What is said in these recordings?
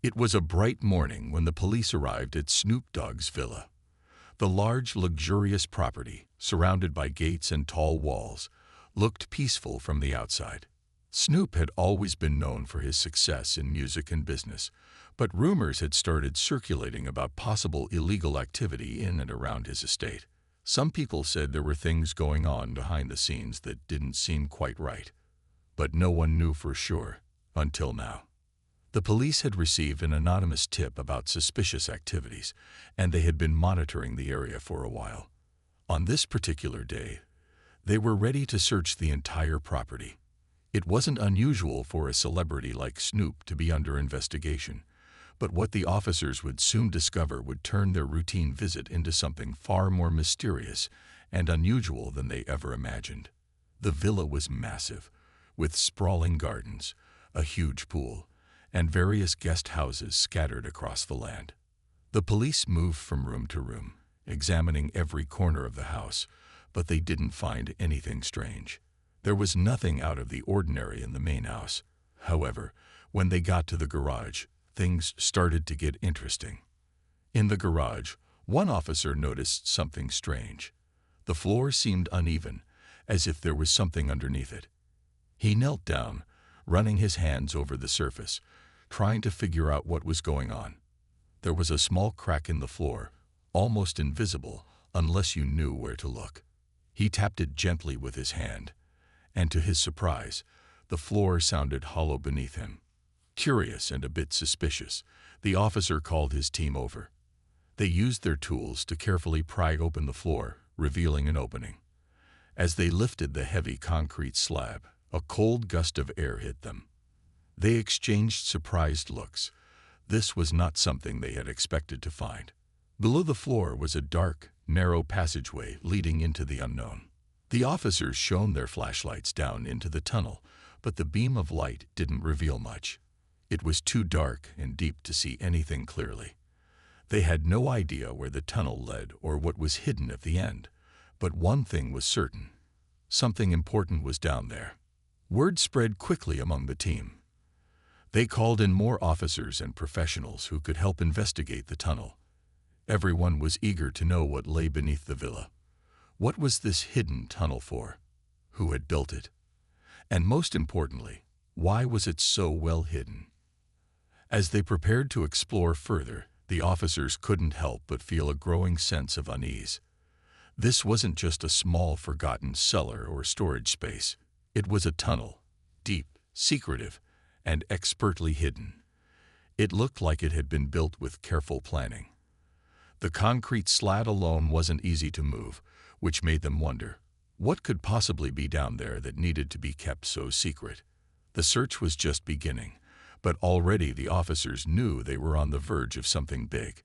It was a bright morning when the police arrived at Snoop Dogg's villa. The large, luxurious property, surrounded by gates and tall walls, looked peaceful from the outside. Snoop had always been known for his success in music and business, but rumors had started circulating about possible illegal activity in and around his estate. Some people said there were things going on behind the scenes that didn't seem quite right, but no one knew for sure until now. The police had received an anonymous tip about suspicious activities, and they had been monitoring the area for a while. On this particular day, they were ready to search the entire property. It wasn't unusual for a celebrity like Snoop to be under investigation, but what the officers would soon discover would turn their routine visit into something far more mysterious and unusual than they ever imagined. The villa was massive, with sprawling gardens, a huge pool, and various guest houses scattered across the land. The police moved from room to room, examining every corner of the house, but they didn't find anything strange. There was nothing out of the ordinary in the main house. However, when they got to the garage, things started to get interesting. In the garage, one officer noticed something strange. The floor seemed uneven, as if there was something underneath it. He knelt down, running his hands over the surface, trying to figure out what was going on. There was a small crack in the floor, almost invisible unless you knew where to look. He tapped it gently with his hand, and to his surprise, the floor sounded hollow beneath him. Curious and a bit suspicious, the officer called his team over. They used their tools to carefully pry open the floor, revealing an opening. As they lifted the heavy concrete slab, a cold gust of air hit them. They exchanged surprised looks. This was not something they had expected to find. Below the floor was a dark, narrow passageway leading into the unknown. The officers shone their flashlights down into the tunnel, but the beam of light didn't reveal much. It was too dark and deep to see anything clearly. They had no idea where the tunnel led or what was hidden at the end, but one thing was certain. Something important was down there. Word spread quickly among the team. They called in more officers and professionals who could help investigate the tunnel. Everyone was eager to know what lay beneath the villa. What was this hidden tunnel for? Who had built it? And most importantly, why was it so well hidden? As they prepared to explore further, the officers couldn't help but feel a growing sense of unease. This wasn't just a small, forgotten cellar or storage space. It was a tunnel, deep, secretive, and expertly hidden. It looked like it had been built with careful planning. The concrete slat alone wasn't easy to move, which made them wonder, what could possibly be down there that needed to be kept so secret? The search was just beginning, but already the officers knew they were on the verge of something big.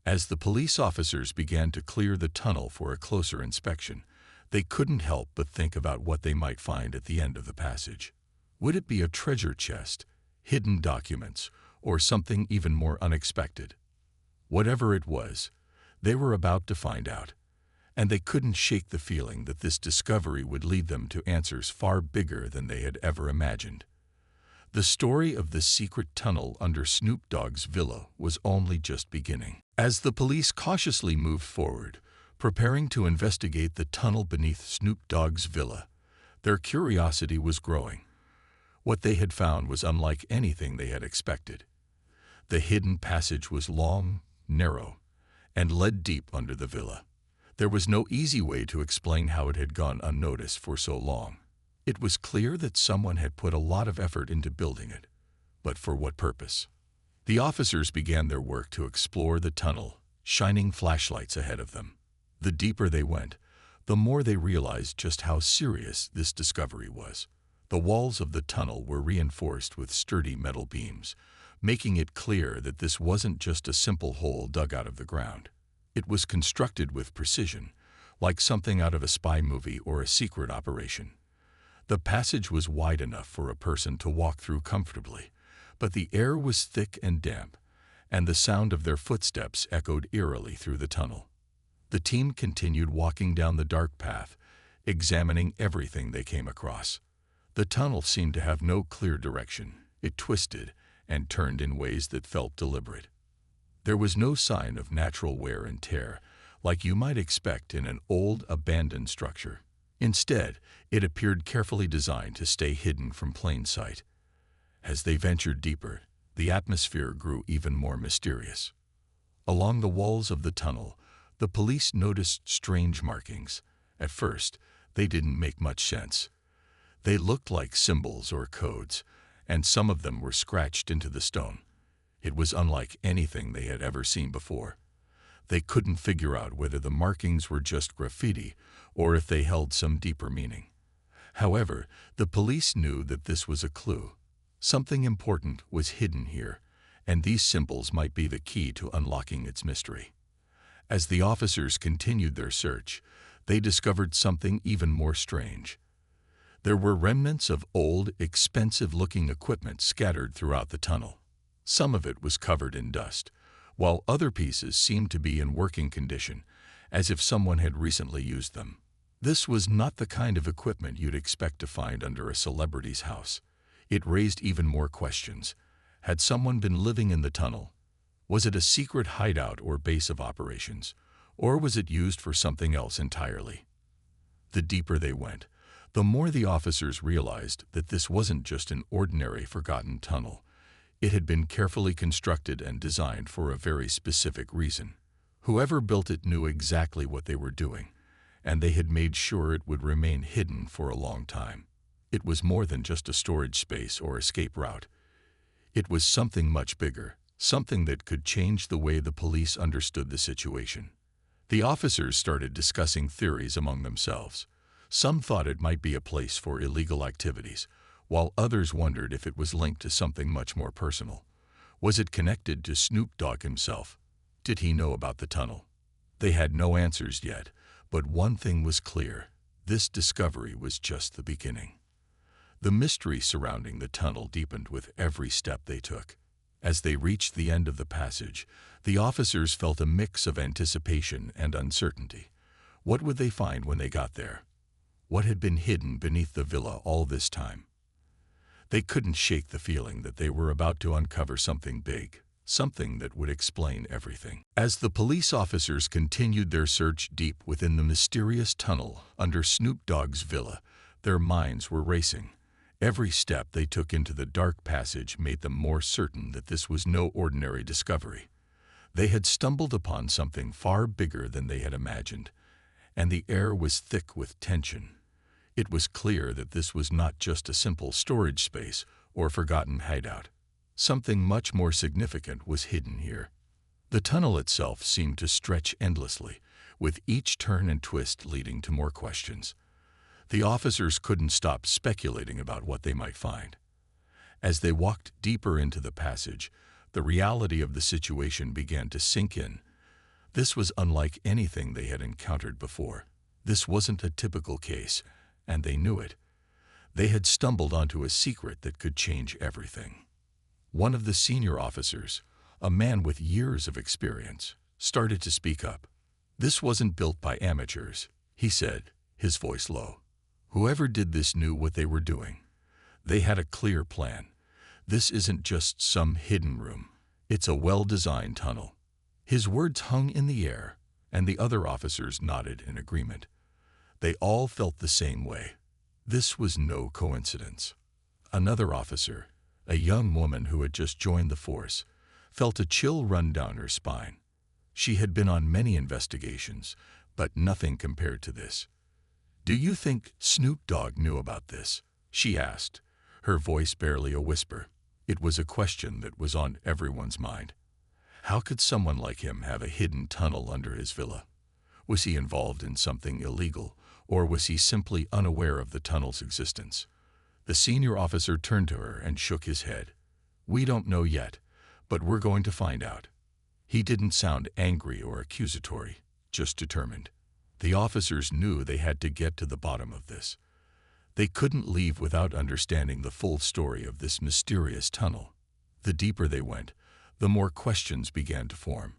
As the police officers began to clear the tunnel for a closer inspection, they couldn't help but think about what they might find at the end of the passage. Would it be a treasure chest, hidden documents, or something even more unexpected? Whatever it was, they were about to find out, and they couldn't shake the feeling that this discovery would lead them to answers far bigger than they had ever imagined. The story of the secret tunnel under Snoop Dogg's villa was only just beginning. As the police cautiously moved forward, preparing to investigate the tunnel beneath Snoop Dogg's villa, their curiosity was growing. What they had found was unlike anything they had expected. The hidden passage was long, narrow, and led deep under the villa. There was no easy way to explain how it had gone unnoticed for so long. It was clear that someone had put a lot of effort into building it, but for what purpose? The officers began their work to explore the tunnel, shining flashlights ahead of them. The deeper they went, the more they realized just how serious this discovery was. The walls of the tunnel were reinforced with sturdy metal beams, making it clear that this wasn't just a simple hole dug out of the ground. It was constructed with precision, like something out of a spy movie or a secret operation. The passage was wide enough for a person to walk through comfortably, but the air was thick and damp, and the sound of their footsteps echoed eerily through the tunnel. The team continued walking down the dark path, examining everything they came across. The tunnel seemed to have no clear direction. It twisted and turned in ways that felt deliberate. There was no sign of natural wear and tear, like you might expect in an old, abandoned structure. Instead, it appeared carefully designed to stay hidden from plain sight. As they ventured deeper, the atmosphere grew even more mysterious. Along the walls of the tunnel, the police noticed strange markings. At first, they didn't make much sense. They looked like symbols or codes, and some of them were scratched into the stone. It was unlike anything they had ever seen before. They couldn't figure out whether the markings were just graffiti or if they held some deeper meaning. However, the police knew that this was a clue. Something important was hidden here, and these symbols might be the key to unlocking its mystery. As the officers continued their search, they discovered something even more strange. There were remnants of old, expensive-looking equipment scattered throughout the tunnel. Some of it was covered in dust, while other pieces seemed to be in working condition, as if someone had recently used them. This was not the kind of equipment you'd expect to find under a celebrity's house. It raised even more questions. Had someone been living in the tunnel? Was it a secret hideout or base of operations? Or was it used for something else entirely? The deeper they went, the more the officers realized that this wasn't just an ordinary forgotten tunnel. It had been carefully constructed and designed for a very specific reason. Whoever built it knew exactly what they were doing, and they had made sure it would remain hidden for a long time. It was more than just a storage space or escape route. It was something much bigger, something that could change the way the police understood the situation. The officers started discussing theories among themselves. Some thought it might be a place for illegal activities, while others wondered if it was linked to something much more personal. Was it connected to Snoop Dogg himself? Did he know about the tunnel? They had no answers yet, but one thing was clear: this discovery was just the beginning. The mystery surrounding the tunnel deepened with every step they took. As they reached the end of the passage, the officers felt a mix of anticipation and uncertainty. What would they find when they got there? What had been hidden beneath the villa all this time? They couldn't shake the feeling that they were about to uncover something big, something that would explain everything. As the police officers continued their search deep within the mysterious tunnel under Snoop Dogg's villa, their minds were racing. Every step they took into the dark passage made them more certain that this was no ordinary discovery. They had stumbled upon something far bigger than they had imagined, and the air was thick with tension. It was clear that this was not just a simple storage space or forgotten hideout. Something much more significant was hidden here. The tunnel itself seemed to stretch endlessly, with each turn and twist leading to more questions. The officers couldn't stop speculating about what they might find. As they walked deeper into the passage, the reality of the situation began to sink in. This was unlike anything they had encountered before. This wasn't a typical case, and they knew it. They had stumbled onto a secret that could change everything. One of the senior officers, a man with years of experience, started to speak up. "This wasn't built by amateurs," he said, his voice low. "Whoever did this knew what they were doing. They had a clear plan. This isn't just some hidden room. It's a well-designed tunnel." His words hung in the air, and the other officers nodded in agreement. They all felt the same way. This was no coincidence. Another officer, a young woman who had just joined the force, felt a chill run down her spine. She had been on many investigations, but nothing compared to this. "Do you think Snoop Dogg knew about this?" she asked, her voice barely a whisper. It was a question that was on everyone's mind. How could someone like him have a hidden tunnel under his villa? Was he involved in something illegal, or was he simply unaware of the tunnel's existence? The senior officer turned to her and shook his head. "We don't know yet, but we're going to find out." He didn't sound angry or accusatory, just determined. The officers knew they had to get to the bottom of this. They couldn't leave without understanding the full story of this mysterious tunnel. The deeper they went, the more questions began to form.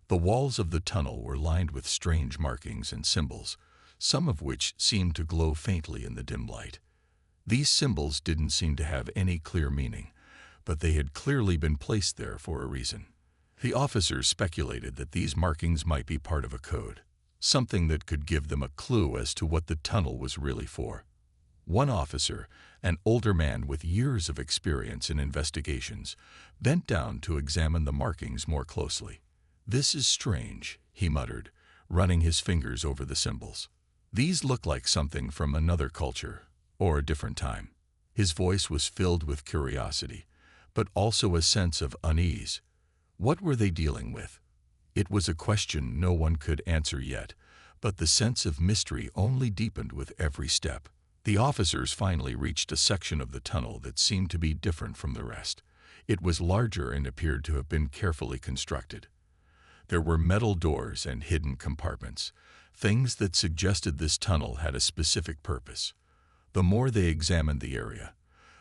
The walls of the tunnel were lined with strange markings and symbols, some of which seemed to glow faintly in the dim light. These symbols didn't seem to have any clear meaning, but they had clearly been placed there for a reason. The officers speculated that these markings might be part of a code, something that could give them a clue as to what the tunnel was really for. One officer, an older man with years of experience in investigations, bent down to examine the markings more closely. "This is strange," he muttered, running his fingers over the symbols. "These look like something from another culture, or a different time." His voice was filled with curiosity, but also a sense of unease. What were they dealing with? It was a question no one could answer yet, but the sense of mystery only deepened with every step. The officers finally reached a section of the tunnel that seemed to be different from the rest. It was larger and appeared to have been carefully constructed. There were metal doors and hidden compartments, things that suggested this tunnel had a specific purpose. The more they examined the area,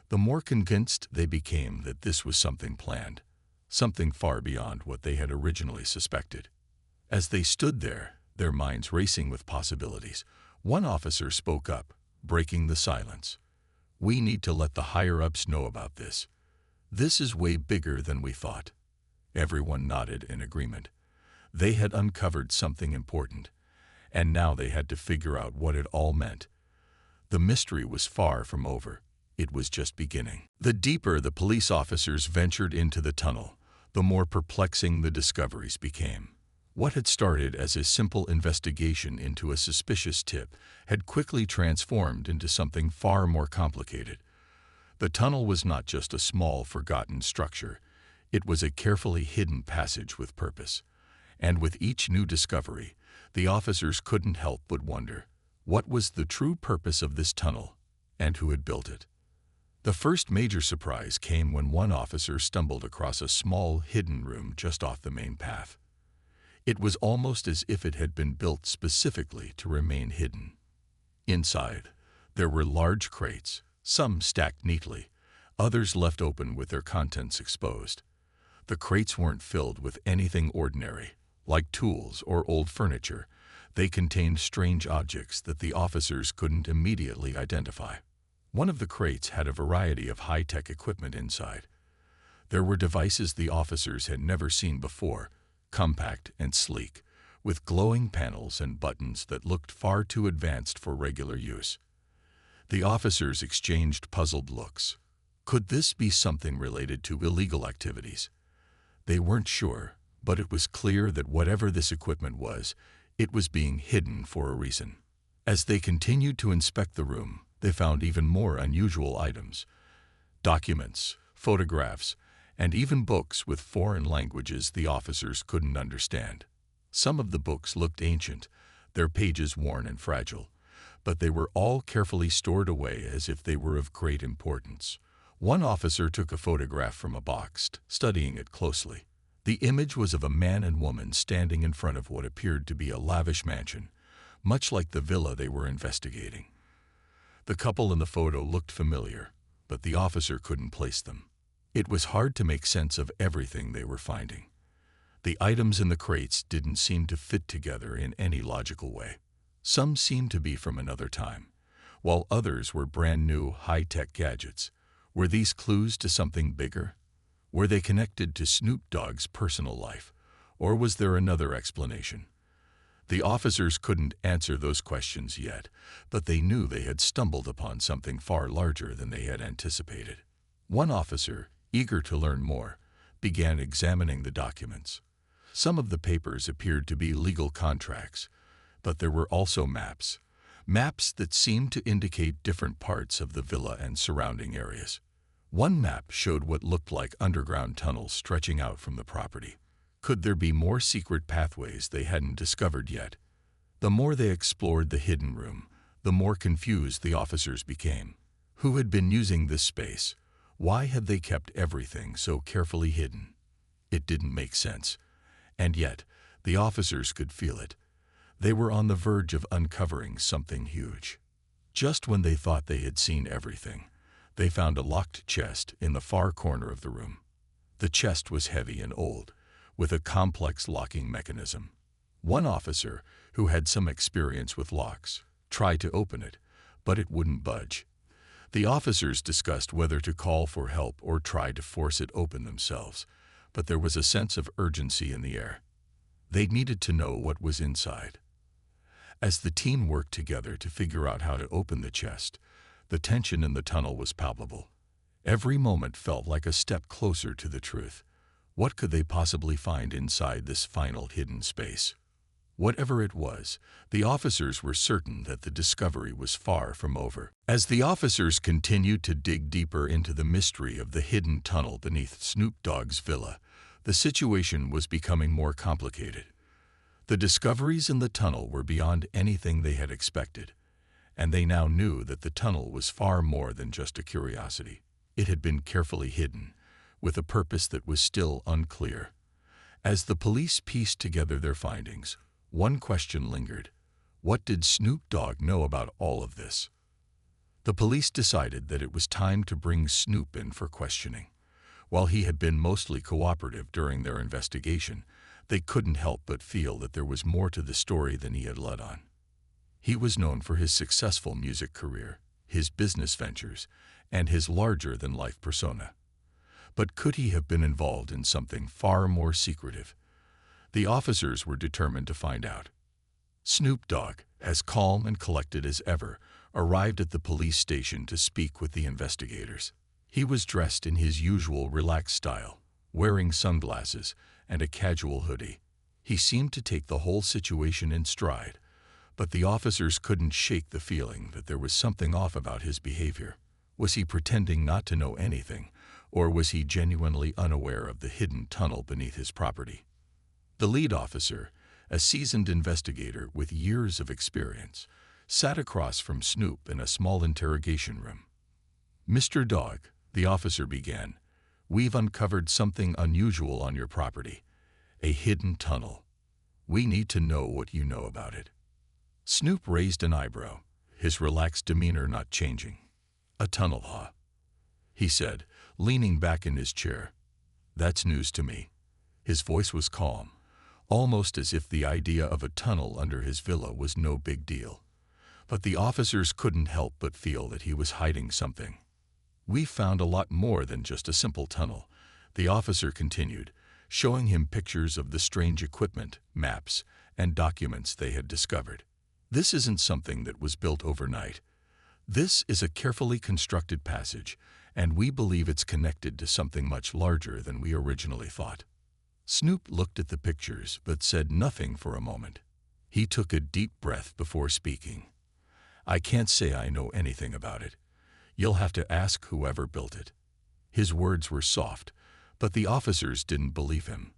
the more convinced they became that this was something planned, something far beyond what they had originally suspected. As they stood there, their minds racing with possibilities, one officer spoke up, breaking the silence. "We need to let the higher-ups know about this. This is way bigger than we thought." Everyone nodded in agreement. They had uncovered something important, and now they had to figure out what it all meant. The mystery was far from over. It was just beginning. The deeper the police officers ventured into the tunnel, the more perplexing the discoveries became. What had started as a simple investigation into a suspicious tip had quickly transformed into something far more complicated. The tunnel was not just a small, forgotten structure. It was a carefully hidden passage with purpose. And with each new discovery, the officers couldn't help but wonder, what was the true purpose of this tunnel, and who had built it? The first major surprise came when one officer stumbled across a small, hidden room just off the main path. It was almost as if it had been built specifically to remain hidden. Inside, there were large crates, some stacked neatly, others left open with their contents exposed. The crates weren't filled with anything ordinary, like tools or old furniture. They contained strange objects that the officers couldn't immediately identify. One of the crates had a variety of high-tech equipment inside. There were devices the officers had never seen before, compact and sleek, with glowing panels and buttons that looked far too advanced for regular use. The officers exchanged puzzled looks. Could this be something related to illegal activities? They weren't sure, but it was clear that whatever this equipment was, it was being hidden for a reason. As they continued to inspect the room, they found even more unusual items: documents, photographs, and even books with foreign languages the officers couldn't understand. Some of the books looked ancient, their pages worn and fragile, but they were all carefully stored away as if they were of great importance. One officer took a photograph from a box, studying it closely. The image was of a man and woman standing in front of what appeared to be a lavish mansion, much like the villa they were investigating. The couple in the photo looked familiar, but the officer couldn't place them. It was hard to make sense of everything they were finding. The items in the crates didn't seem to fit together in any logical way. Some seemed to be from another time, while others were brand new, high-tech gadgets. Were these clues to something bigger? Were they connected to Snoop Dogg's personal life, or was there another explanation? The officers couldn't answer those questions yet, but they knew they had stumbled upon something far larger than they had anticipated. One officer, eager to learn more, began examining the documents. Some of the papers appeared to be legal contracts, but there were also maps that seemed to indicate different parts of the villa and surrounding areas. One map showed what looked like underground tunnels stretching out from the property. Could there be more secret pathways they hadn't discovered yet? The more they explored the hidden room, the more confused the officers became. Who had been using this space? Why had they kept everything so carefully hidden? It didn't make sense. And yet, the officers could feel it. They were on the verge of uncovering something huge. Just when they thought they had seen everything, they found a locked chest in the far corner of the room. The chest was heavy and old, with a complex locking mechanism. One officer, who had some experience with locks, tried to open it, but it wouldn't budge. The officers discussed whether to call for help or try to force it open themselves, but there was a sense of urgency in the air. They needed to know what was inside. As the team worked together to figure out how to open the chest, the tension in the tunnel was palpable. Every moment felt like a step closer to the truth. What could they possibly find inside this final hidden space? Whatever it was, the officers were certain that the discovery was far from over. As the officers continued to dig deeper into the mystery of the hidden tunnel beneath Snoop Dogg's villa, the situation was becoming more complicated. The discoveries in the tunnel were beyond anything they had expected, and they now knew that the tunnel was far more than just a curiosity. It had been carefully hidden, with a purpose that was still unclear. As the police pieced together their findings, one question lingered. What did Snoop Dogg know about all of this? The police decided that it was time to bring Snoop in for questioning. While he had been mostly cooperative during their investigation, they couldn't help but feel that there was more to the story than he had let on. He was known for his successful music career, his business ventures, and his larger-than-life persona. But could he have been involved in something far more secretive? The officers were determined to find out. Snoop Dogg, as calm and collected as ever, arrived at the police station to speak with the investigators. He was dressed in his usual relaxed style, wearing sunglasses and a casual hoodie. He seemed to take the whole situation in stride, but the officers couldn't shake the feeling that there was something off about his behavior. Was he pretending not to know anything, or was he genuinely unaware of the hidden tunnel beneath his property? The lead officer, a seasoned investigator with years of experience, sat across from Snoop in a small interrogation room. "Mr. Dogg," the officer began, "we've uncovered something unusual on your property, a hidden tunnel. We need to know what you know about it." Snoop raised an eyebrow, his relaxed demeanor not changing. "A tunnel, huh?" he said, leaning back in his chair. "That's news to me." His voice was calm, almost as if the idea of a tunnel under his villa was no big deal. But the officers couldn't help but feel that he was hiding something. "We've found a lot more than just a simple tunnel," the officer continued, showing him pictures of the strange equipment, maps, and documents they had discovered. "This isn't something that was built overnight. This is a carefully constructed passage, and we believe it's connected to something much larger than we originally thought." Snoop looked at the pictures but said nothing for a moment. He took a deep breath before speaking. "I can't say I know anything about it. You'll have to ask whoever built it." His words were soft, but the officers didn't believe him.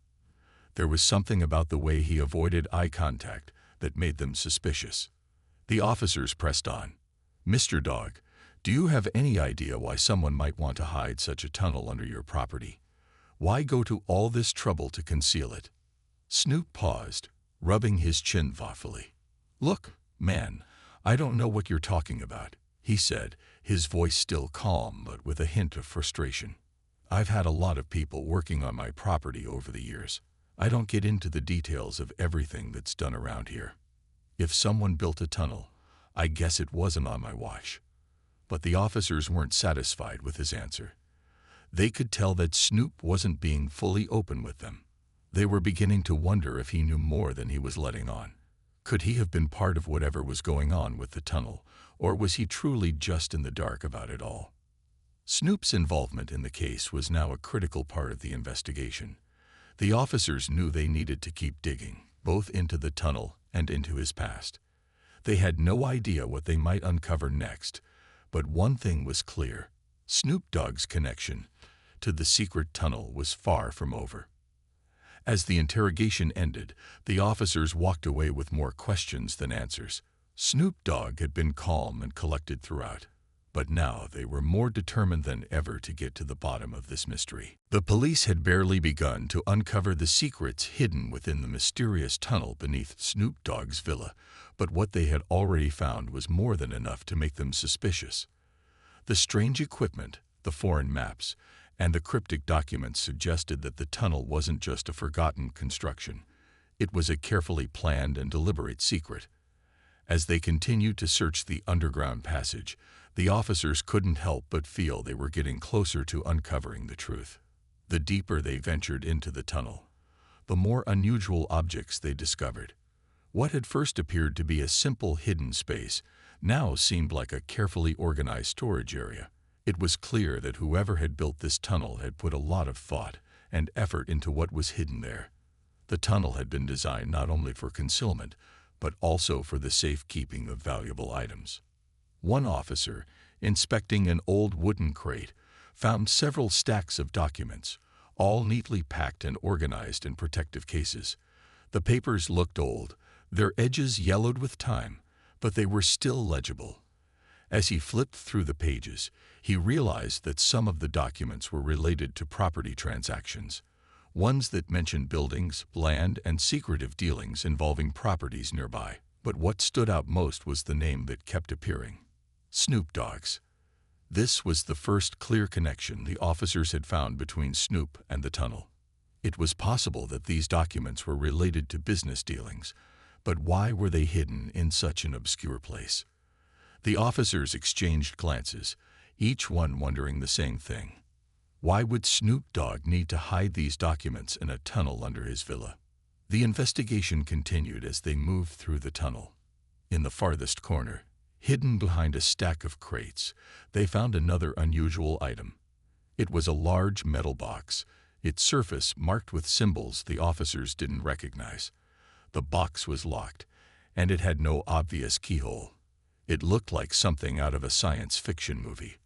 There was something about the way he avoided eye contact that made them suspicious. The officers pressed on. "Mr. Dogg, do you have any idea why someone might want to hide such a tunnel under your property? Why go to all this trouble to conceal it?" Snoop paused, rubbing his chin thoughtfully. "Look, man, I don't know what you're talking about," he said, his voice still calm but with a hint of frustration. "I've had a lot of people working on my property over the years. I don't get into the details of everything that's done around here. If someone built a tunnel, I guess it wasn't on my watch." But the officers weren't satisfied with his answer. They could tell that Snoop wasn't being fully open with them. They were beginning to wonder if he knew more than he was letting on. Could he have been part of whatever was going on with the tunnel, or was he truly just in the dark about it all? Snoop's involvement in the case was now a critical part of the investigation. The officers knew they needed to keep digging, both into the tunnel and into his past. They had no idea what they might uncover next, but one thing was clear: Snoop Dogg's connection to the secret tunnel was far from over. As the interrogation ended, the officers walked away with more questions than answers. Snoop Dogg had been calm and collected throughout, but now they were more determined than ever to get to the bottom of this mystery. The police had barely begun to uncover the secrets hidden within the mysterious tunnel beneath Snoop Dogg's villa, but what they had already found was more than enough to make them suspicious. The strange equipment, the foreign maps, and the cryptic documents suggested that the tunnel wasn't just a forgotten construction. It was a carefully planned and deliberate secret. As they continued to search the underground passage, The officers couldn't help but feel they were getting closer to uncovering the truth. The deeper they ventured into the tunnel, the more unusual objects they discovered. What had first appeared to be a simple hidden space now seemed like a carefully organized storage area. It was clear that whoever had built this tunnel had put a lot of thought and effort into what was hidden there. The tunnel had been designed not only for concealment, but also for the safekeeping of valuable items. One officer, inspecting an old wooden crate, found several stacks of documents, all neatly packed and organized in protective cases. The papers looked old, their edges yellowed with time, but they were still legible. As he flipped through the pages, he realized that some of the documents were related to property transactions, ones that mentioned buildings, land, and secretive dealings involving properties nearby. But what stood out most was the name that kept appearing: Snoop Dogs. This was the first clear connection the officers had found between Snoop and the tunnel. It was possible that these documents were related to business dealings, but why were they hidden in such an obscure place? The officers exchanged glances, each one wondering the same thing. Why would Snoop Dogg need to hide these documents in a tunnel under his villa? The investigation continued as they moved through the tunnel. In the farthest corner, hidden behind a stack of crates, they found another unusual item. It was a large metal box, its surface marked with symbols the officers didn't recognize. The box was locked, and it had no obvious keyhole. It looked like something out of a science fiction movie,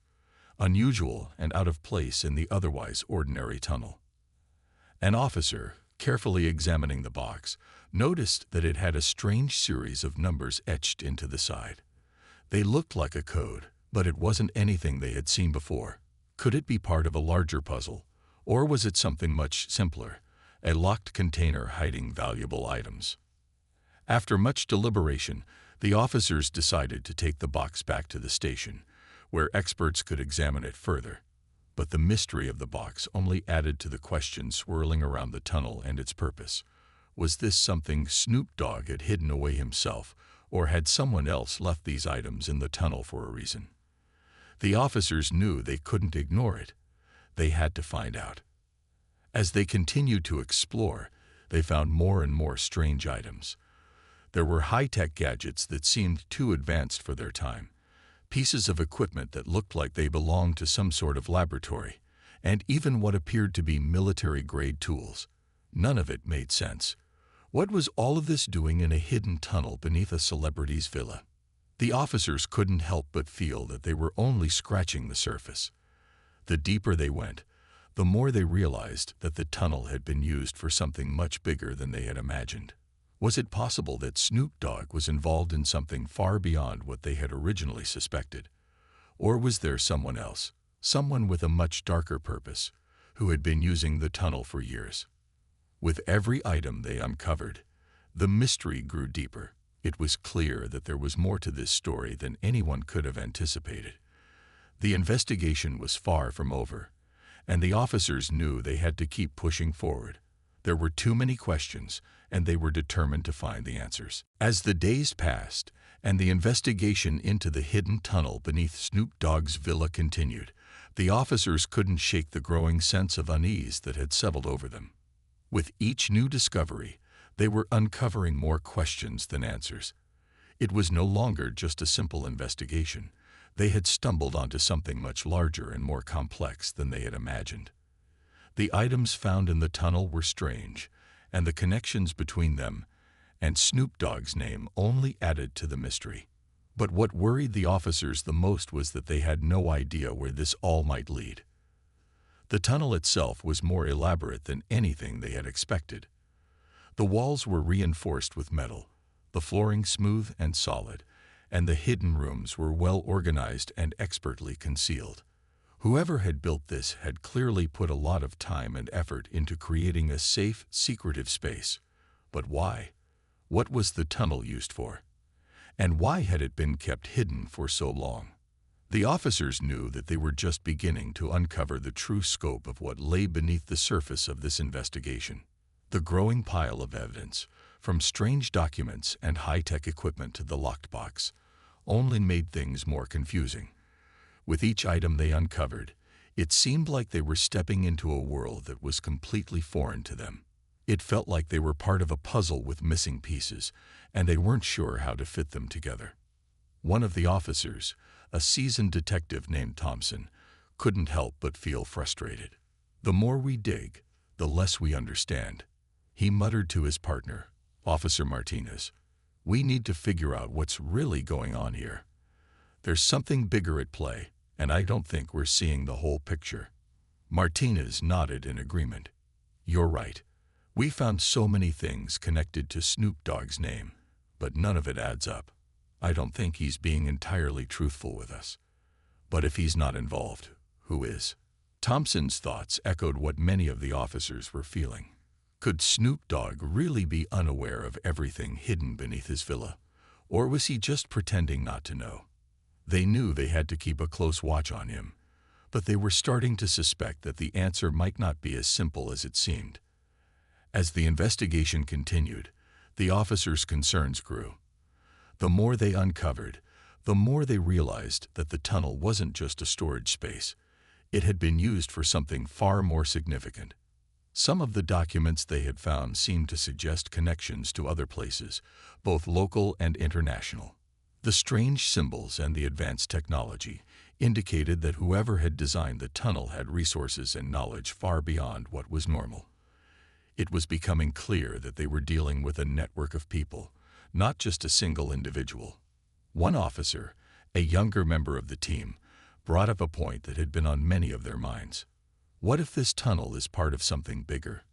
unusual and out of place in the otherwise ordinary tunnel. An officer, carefully examining the box, noticed that it had a strange series of numbers etched into the side. They looked like a code, but it wasn't anything they had seen before. Could it be part of a larger puzzle, or was it something much simpler, a locked container hiding valuable items? After much deliberation, the officers decided to take the box back to the station, where experts could examine it further. But the mystery of the box only added to the questions swirling around the tunnel and its purpose. Was this something Snoop Dogg had hidden away himself, or had someone else left these items in the tunnel for a reason? The officers knew they couldn't ignore it. They had to find out. As they continued to explore, they found more and more strange items. There were high-tech gadgets that seemed too advanced for their time, pieces of equipment that looked like they belonged to some sort of laboratory, and even what appeared to be military-grade tools. None of it made sense. What was all of this doing in a hidden tunnel beneath a celebrity's villa? The officers couldn't help but feel that they were only scratching the surface. The deeper they went, the more they realized that the tunnel had been used for something much bigger than they had imagined. Was it possible that Snoop Dogg was involved in something far beyond what they had originally suspected? Or was there someone else, someone with a much darker purpose, who had been using the tunnel for years? With every item they uncovered, the mystery grew deeper. It was clear that there was more to this story than anyone could have anticipated. The investigation was far from over, and the officers knew they had to keep pushing forward. There were too many questions, and they were determined to find the answers. As the days passed, and the investigation into the hidden tunnel beneath Snoop Dogg's villa continued, the officers couldn't shake the growing sense of unease that had settled over them. With each new discovery, they were uncovering more questions than answers. It was no longer just a simple investigation. They had stumbled onto something much larger and more complex than they had imagined. The items found in the tunnel were strange, and the connections between them and Snoop Dogg's name only added to the mystery. But what worried the officers the most was that they had no idea where this all might lead. The tunnel itself was more elaborate than anything they had expected. The walls were reinforced with metal, the flooring smooth and solid, and the hidden rooms were well organized and expertly concealed. Whoever had built this had clearly put a lot of time and effort into creating a safe, secretive space. But why? What was the tunnel used for? And why had it been kept hidden for so long? The officers knew that they were just beginning to uncover the true scope of what lay beneath the surface of this investigation. The growing pile of evidence, from strange documents and high-tech equipment to the locked box, only made things more confusing. With each item they uncovered, it seemed like they were stepping into a world that was completely foreign to them. It felt like they were part of a puzzle with missing pieces, and they weren't sure how to fit them together. One of the officers, a seasoned detective named Thompson, couldn't help but feel frustrated. "The more we dig, the less we understand," he muttered to his partner, Officer Martinez. "We need to figure out what's really going on here. There's something bigger at play, and I don't think we're seeing the whole picture." Martinez nodded in agreement. "You're right. We found so many things connected to Snoop Dogg's name, but none of it adds up. I don't think he's being entirely truthful with us. But if he's not involved, who is?" Thompson's thoughts echoed what many of the officers were feeling. Could Snoop Dogg really be unaware of everything hidden beneath his villa, or was he just pretending not to know? They knew they had to keep a close watch on him, but they were starting to suspect that the answer might not be as simple as it seemed. As the investigation continued, the officers' concerns grew. The more they uncovered, the more they realized that the tunnel wasn't just a storage space. It had been used for something far more significant. Some of the documents they had found seemed to suggest connections to other places, both local and international. The strange symbols and the advanced technology indicated that whoever had designed the tunnel had resources and knowledge far beyond what was normal. It was becoming clear that they were dealing with a network of people, not just a single individual. One officer, a younger member of the team, brought up a point that had been on many of their minds. What if this tunnel is part of something bigger?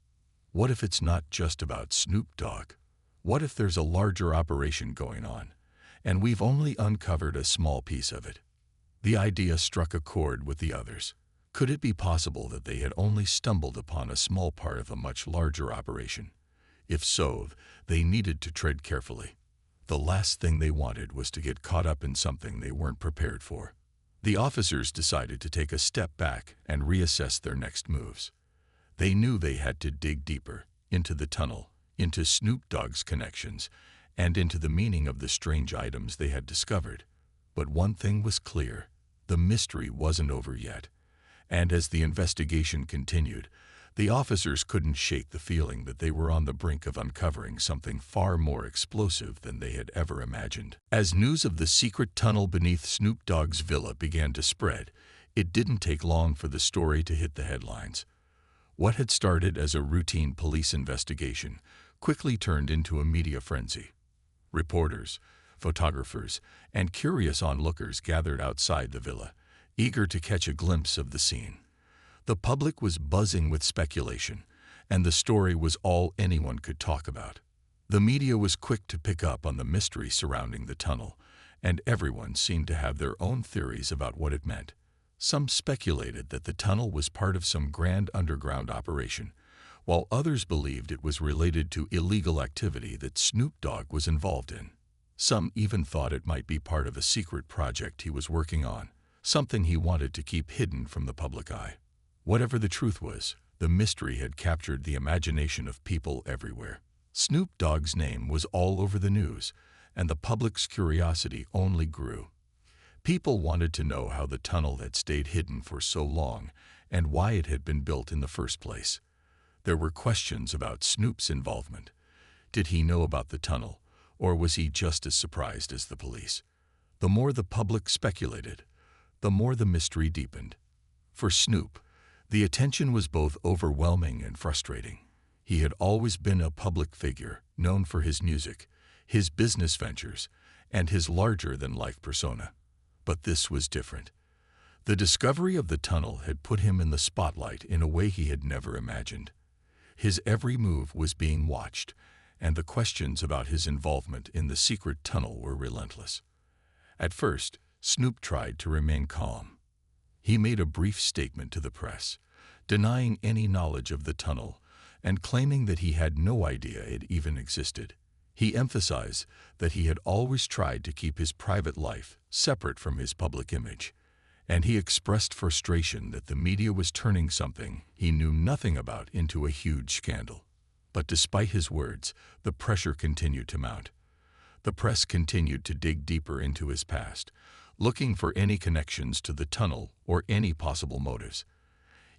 What if it's not just about Snoop Dogg? What if there's a larger operation going on, and we've only uncovered a small piece of it? The idea struck a chord with the others. Could it be possible that they had only stumbled upon a small part of a much larger operation? If so, they needed to tread carefully. The last thing they wanted was to get caught up in something they weren't prepared for. The officers decided to take a step back and reassess their next moves. They knew they had to dig deeper, into the tunnel, into Snoop Dogg's connections, and into the meaning of the strange items they had discovered. But one thing was clear: the mystery wasn't over yet. And as the investigation continued, the officers couldn't shake the feeling that they were on the brink of uncovering something far more explosive than they had ever imagined. As news of the secret tunnel beneath Snoop Dogg's villa began to spread, it didn't take long for the story to hit the headlines. What had started as a routine police investigation quickly turned into a media frenzy. Reporters, photographers, and curious onlookers gathered outside the villa, eager to catch a glimpse of the scene. The public was buzzing with speculation, and the story was all anyone could talk about. The media was quick to pick up on the mystery surrounding the tunnel, and everyone seemed to have their own theories about what it meant. Some speculated that the tunnel was part of some grand underground operation, while others believed it was related to illegal activity that Snoop Dogg was involved in. Some even thought it might be part of a secret project he was working on, something he wanted to keep hidden from the public eye. Whatever the truth was, the mystery had captured the imagination of people everywhere. Snoop Dogg's name was all over the news, and the public's curiosity only grew. People wanted to know how the tunnel had stayed hidden for so long and why it had been built in the first place. There were questions about Snoop's involvement. Did he know about the tunnel, or was he just as surprised as the police? The more the public speculated, the more the mystery deepened. For Snoop, the attention was both overwhelming and frustrating. He had always been a public figure, known for his music, his business ventures, and his larger-than-life persona. But this was different. The discovery of the tunnel had put him in the spotlight in a way he had never imagined. His every move was being watched, and the questions about his involvement in the secret tunnel were relentless. At first, Snoop tried to remain calm. He made a brief statement to the press, denying any knowledge of the tunnel and claiming that he had no idea it even existed. He emphasized that he had always tried to keep his private life separate from his public image, and he expressed frustration that the media was turning something he knew nothing about into a huge scandal. But despite his words, the pressure continued to mount. The press continued to dig deeper into his past, looking for any connections to the tunnel or any possible motives.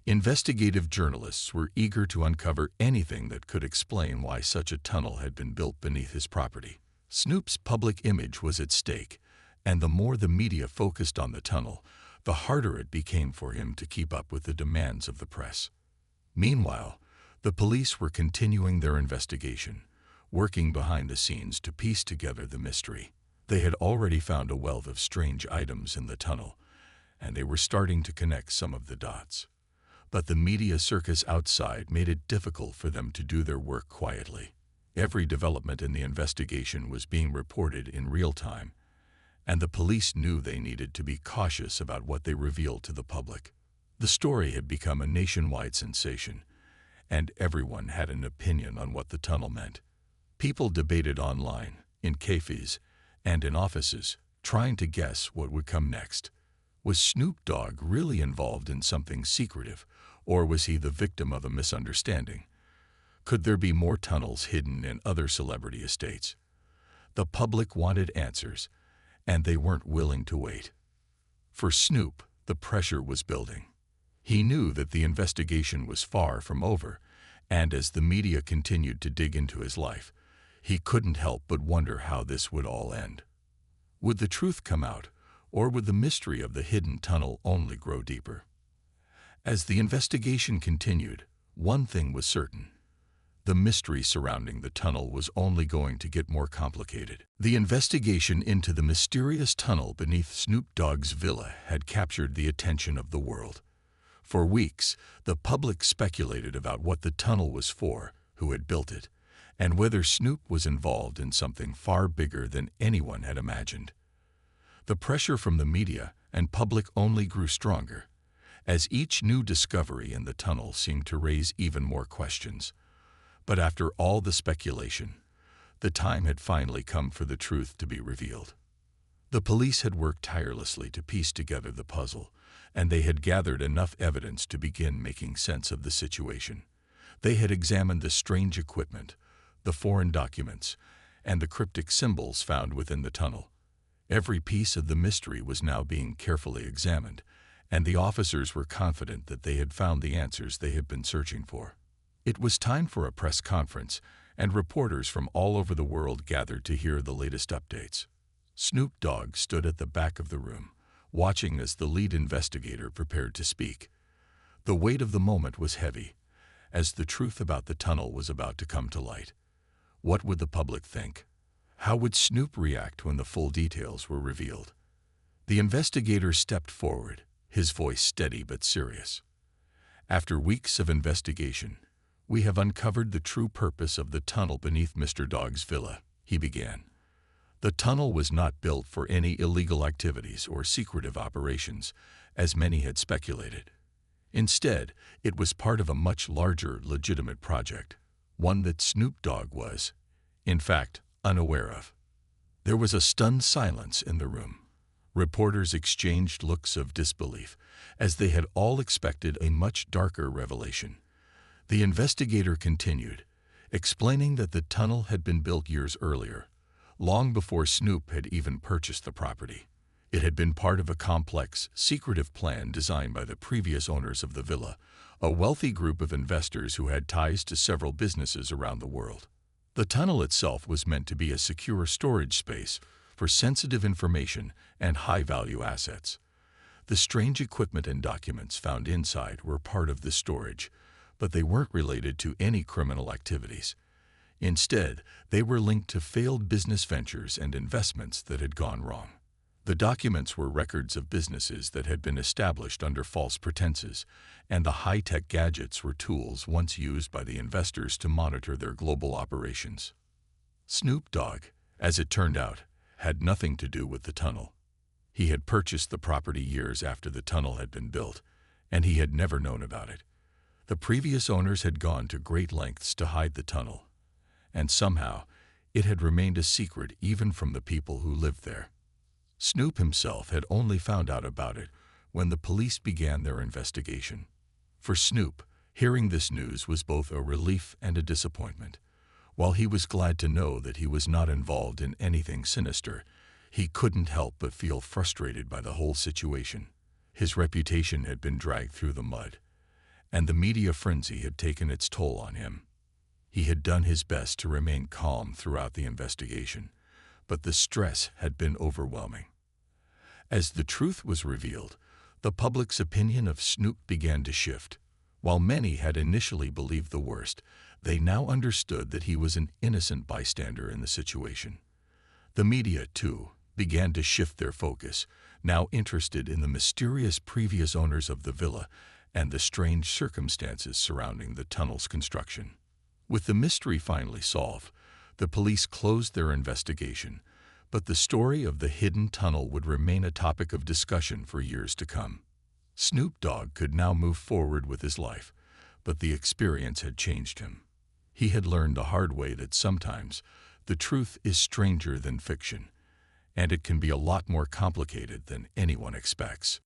Investigative journalists were eager to uncover anything that could explain why such a tunnel had been built beneath his property. Snoop's public image was at stake, and the more the media focused on the tunnel, the harder it became for him to keep up with the demands of the press. Meanwhile, the police were continuing their investigation, working behind the scenes to piece together the mystery. They had already found a wealth of strange items in the tunnel, and they were starting to connect some of the dots. But the media circus outside made it difficult for them to do their work quietly. Every development in the investigation was being reported in real time, and the police knew they needed to be cautious about what they revealed to the public. The story had become a nationwide sensation, and everyone had an opinion on what the tunnel meant. People debated online, in cafes, and in offices, trying to guess what would come next. Was Snoop Dogg really involved in something secretive, or was he the victim of a misunderstanding? Could there be more tunnels hidden in other celebrity estates? The public wanted answers, and they weren't willing to wait. For Snoop, the pressure was building. He knew that the investigation was far from over, and as the media continued to dig into his life, he couldn't help but wonder how this would all end. Would the truth come out, or would the mystery of the hidden tunnel only grow deeper? As the investigation continued, one thing was certain. The mystery surrounding the tunnel was only going to get more complicated. The investigation into the mysterious tunnel beneath Snoop Dogg's villa had captured the attention of the world. For weeks, the public speculated about what the tunnel was for, who had built it, and whether Snoop was involved in something far bigger than anyone had imagined. The pressure from the media and public only grew stronger, as each new discovery in the tunnel seemed to raise even more questions. But after all the speculation, the time had finally come for the truth to be revealed. The police had worked tirelessly to piece together the puzzle, and they had gathered enough evidence to begin making sense of the situation. They had examined the strange equipment, the foreign documents, and the cryptic symbols found within the tunnel. Every piece of the mystery was now being carefully examined, and the officers were confident that they had found the answers they had been searching for. It was time for a press conference, and reporters from all over the world gathered to hear the latest updates. Snoop Dogg stood at the back of the room, watching as the lead investigator prepared to speak. The weight of the moment was heavy, as the truth about the tunnel was about to come to light. What would the public think? How would Snoop react when the full details were revealed? The investigator stepped forward, his voice steady but serious. After weeks of investigation, we have uncovered the true purpose of the tunnel beneath Mr. Dogg's villa, he began. The tunnel was not built for any illegal activities or secretive operations, as many had speculated. Instead, it was part of a much larger, legitimate project, one that Snoop Dogg was, in fact, unaware of. There was a stunned silence in the room. Reporters exchanged looks of disbelief, as they had all expected a much darker revelation. The investigator continued, explaining that the tunnel had been built years earlier, long before Snoop had even purchased the property. It had been part of a complex, secretive plan designed by the previous owners of the villa, a wealthy group of investors who had ties to several businesses around the world. The tunnel itself was meant to be a secure storage space for sensitive information and high-value assets. The strange equipment and documents found inside were part of the storage, but they weren't related to any criminal activities. Instead, they were linked to failed business ventures and investments that had gone wrong. The documents were records of businesses that had been established under false pretenses, and the high-tech gadgets were tools once used by the investors to monitor their global operations. Snoop Dogg, as it turned out, had nothing to do with the tunnel. He had purchased the property years after the tunnel had been built, and he had never known about it. The previous owners had gone to great lengths to hide the tunnel, and somehow it had remained a secret even from the people who lived there. Snoop himself had only found out about it when the police began their investigation. For Snoop, hearing this news was both a relief and a disappointment. While he was glad to know that he was not involved in anything sinister, He couldn't help but feel frustrated by the whole situation. His reputation had been dragged through the mud, and the media frenzy had taken its toll on him. He had done his best to remain calm throughout the investigation, but the stress had been overwhelming. As the truth was revealed, the public's opinion of Snoop began to shift. While many had initially believed the worst, they now understood that he was an innocent bystander in the situation. The media, too, began to shift their focus, now interested in the mysterious previous owners of the villa and the strange circumstances surrounding the tunnel's construction. With the mystery finally solved, the police closed their investigation, but the story of the hidden tunnel would remain a topic of discussion for years to come. Snoop Dogg could now move forward with his life, but the experience had changed him. He had learned the hard way that sometimes the truth is stranger than fiction, and it can be a lot more complicated than anyone expects.